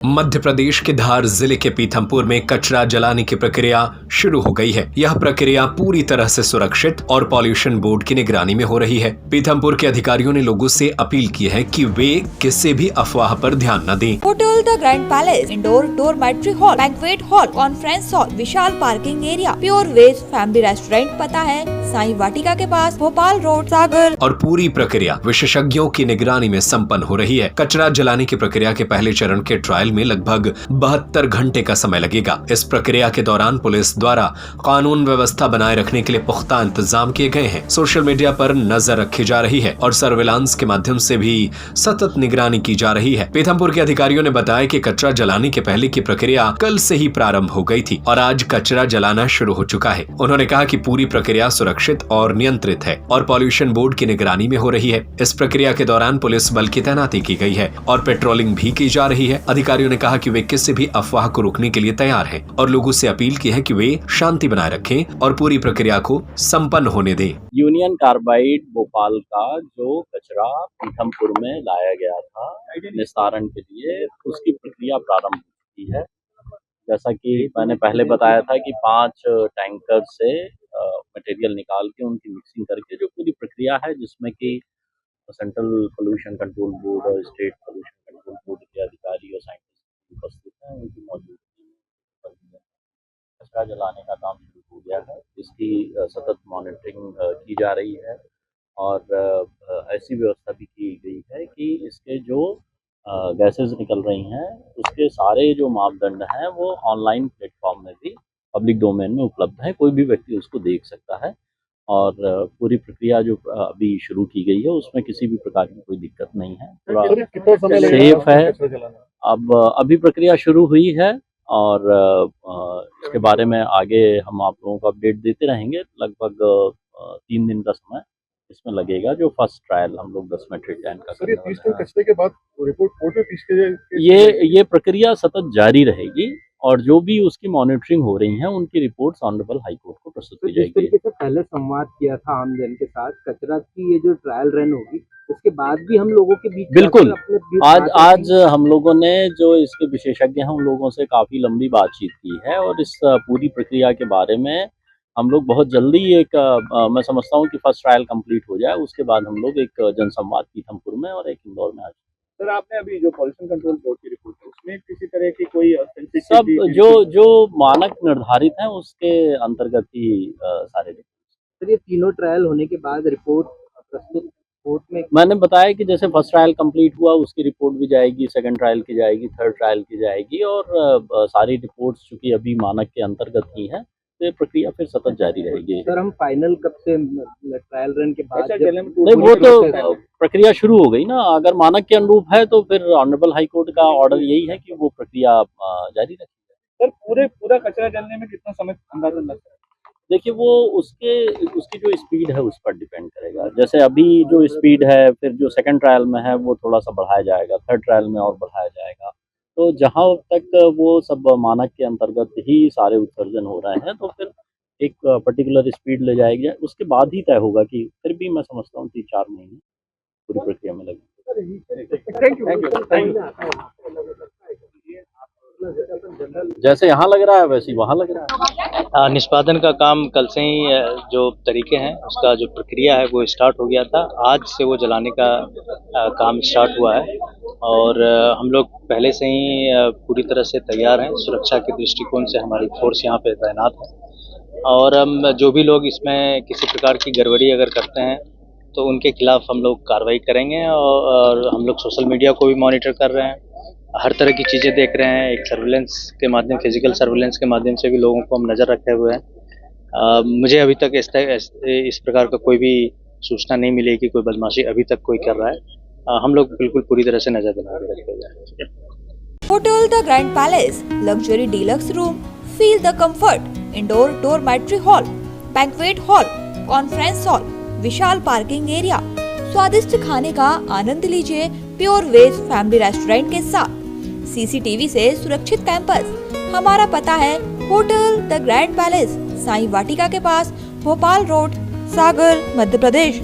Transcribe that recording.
मध्य प्रदेश के धार जिले के पीथमपुर में कचरा जलाने की प्रक्रिया शुरू हो गई है। यह प्रक्रिया पूरी तरह से सुरक्षित और पॉल्यूशन बोर्ड की निगरानी में हो रही है। पीथमपुर के अधिकारियों ने लोगों से अपील की है कि वे किसी भी अफवाह पर ध्यान न दें। Hotel the grand palace, indoor dormitory hall, banquet hall, conference hall, विशाल parking area, pure veg family restaurant, पता है साईं वाटिका के पास, भोपाल रोड, सागर। और पूरी प्रक्रिया विशेषज्ञों की निगरानी में संपन्न हो रही है। कचरा जलाने की प्रक्रिया के पहले चरण के ट्रायल में लगभग 72 घंटे का समय लगेगा। इस प्रक्रिया के दौरान पुलिस द्वारा कानून व्यवस्था बनाए रखने के लिए पुख्ता इंतजाम किए गए हैं। सोशल मीडिया पर नजर रखी जा रही है और सर्विलांस के माध्यम से भी सतत निगरानी की जा रही है। पीथमपुर के अधिकारियों ने बताया कि कचरा जलाने के पहले की प्रक्रिया कल से ही प्रारंभ हो गई थी और आज कचरा जलाना शुरू हो चुका है। उन्होंने कहा कि पूरी प्रक्रिया सुरक्षित और नियंत्रित है और पॉल्यूशन बोर्ड की निगरानी में हो रही है। इस प्रक्रिया के दौरान पुलिस बल की तैनाती की गई है और पेट्रोलिंग भी की जा रही है। अधिकारियों ने कहा कि वे किसी भी अफवाह को रोकने के लिए तैयार हैं और लोगों से अपील की है कि वे शांति बनाए रखें और पूरी प्रक्रिया को संपन्न होने दें। यूनियन कार्बाइड भोपाल का जो कचरा पीथमपुर में लाया गया था निस्तारण के लिए, उसकी प्रक्रिया प्रारंभ हो चुकी है। जैसा कि मैंने पहले बताया था कि 5 टैंकर से मटेरियल निकाल के उनकी मिक्सिंग करके जो पूरी प्रक्रिया है, जिसमें कि सेंट्रल पोल्यूशन कंट्रोल बोर्ड और स्टेट पोल्यूशन कंट्रोल बोर्ड के अधिकारी और साइंटिस्ट उपस्थित हैं, उनकी मौजूदगी में कचरा जलाने का काम शुरू हो गया है। इसकी सतत मॉनिटरिंग की जा रही है और ऐसी व्यवस्था भी की गई है कि इसके जो गैसेस निकल रही हैं, उसके सारे जो मापदंड हैं वो ऑनलाइन प्लेटफॉर्म में भी पब्लिक डोमेन में उपलब्ध है। कोई भी व्यक्ति उसको देख सकता है और पूरी प्रक्रिया जो अभी शुरू की गई है उसमें किसी भी प्रकार की कोई दिक्कत नहीं है, पूरा सेफ है। अब अभी प्रक्रिया शुरू हुई है और इसके बारे में आगे हम आप लोगों को अपडेट देते रहेंगे। लगभग 3 दिन का समय इसमें लगेगा। जो फर्स्ट ट्रायल हम लोग 10 मेट्रिक टन का सर, ये 30 टन कचरे के बाद रिपोर्ट कोर्ट में पेश की ये प्रक्रिया सतत जारी रहेगी और जो भी उसकी मॉनिटरिंग हो रही है उनकी रिपोर्ट्स ऑनरेबल हाई कोर्ट को प्रस्तुत की जाएगी। जिस तरीके से पहले संवाद किया था आम जन के साथ, कचरा की ये जो ट्रायल रन होगी उसके बाद भी हम लोगों के बीच बिल्कुल आज हम लोगों ने जो इसके विशेषज्ञ हैं उन लोगों से काफी लंबी बातचीत की है और इस पूरी प्रक्रिया के बारे में हम लोग बहुत जल्दी मैं समझता हूँ कि फर्स्ट ट्रायल कंप्लीट हो जाए, उसके बाद हम लोग एक जनसंवाद पीथमपुर में और एक इंदौर में। सर, आपने अभी जो पॉल्यूशन कंट्रोल बोर्ड की रिपोर्ट है उसमें किसी तरह की कोई सब जो मानक निर्धारित हैं उसके अंतर्गत ही सारे रिपोर्ट। सर, ये तीनों ट्रायल होने के बाद रिपोर्ट प्रस्तुत कोर्ट में, मैंने बताया कि जैसे फर्स्ट ट्रायल कंप्लीट हुआ उसकी रिपोर्ट भी जाएगी, सेकंड ट्रायल की जाएगी, थर्ड ट्रायल की जाएगी और सारी रिपोर्ट्स चूंकि अभी मानक के अंतर्गत ही है तो ये प्रक्रिया फिर सतत जारी रहेगी। सर, हम फाइनल कब से ट्रायल रन के बाद नहीं, वो तो प्रक्रिया शुरू हो गई ना। अगर मानक के अनुरूप है तो फिर ऑनरेबल हाई कोर्ट का ऑर्डर यही है कि वो प्रक्रिया जारी रखेगी। सर, पूरा कचरा जलने में कितना समय अंदाजा लगता है? देखिए, वो उसकी जो स्पीड है उस पर डिपेंड करेगा। जैसे अभी जो स्पीड है, फिर जो सेकंड ट्रायल में है वो थोड़ा सा बढ़ाया जाएगा, थर्ड ट्रायल में और बढ़ाया जाएगा। तो जहां तक वो सब मानक के अंतर्गत ही सारे उत्सर्जन हो रहे हैं तो फिर एक पर्टिकुलर स्पीड ले जाएगी, उसके बाद ही तय होगा कि फिर भी मैं समझता हूँ 3-4 महीने पूरी प्रक्रिया में लगेगी। जैसे यहाँ लग रहा है वैसे वहाँ लग रहा है। निष्पादन का काम कल से ही जो तरीके हैं उसका जो प्रक्रिया है वो स्टार्ट हो गया था। आज से वो जलाने का काम स्टार्ट हुआ है और हम लोग पहले से ही पूरी तरह से तैयार हैं। सुरक्षा के दृष्टिकोण से हमारी फोर्स यहाँ पे तैनात है और हम जो भी लोग इसमें किसी प्रकार की गड़बड़ी अगर करते हैं तो उनके खिलाफ हम लोग कार्रवाई करेंगे और हम लोग सोशल मीडिया को भी मॉनिटर कर रहे हैं, हर तरह की चीज़ें देख रहे हैं। एक सर्विलेंस के माध्यम, फिजिकल सर्विलेंस के माध्यम से भी लोगों को हम नज़र रखे हुए हैं। मुझे अभी तक इस प्रकार का कोई भी सूचना नहीं मिली कि कोई बदमाशी अभी तक कोई कर रहा है। हम लोग बिल्कुल पूरी तरह से नज़र बना के रखे हुए हैं। Hotel the grand palace, luxury deluxe room, feel the comfort, indoor dormitory hall, banquet hall, conference hall, विशाल पार्किंग एरिया, स्वादिष्ट खाने का आनंद लीजिए प्योर वेज फैमिली रेस्टोरेंट के साथ, CCTV से सुरक्षित कैंपस। हमारा पता है hotel the grand palace, Sai Vatika के पास, भोपाल रोड, सागर, मध्य प्रदेश।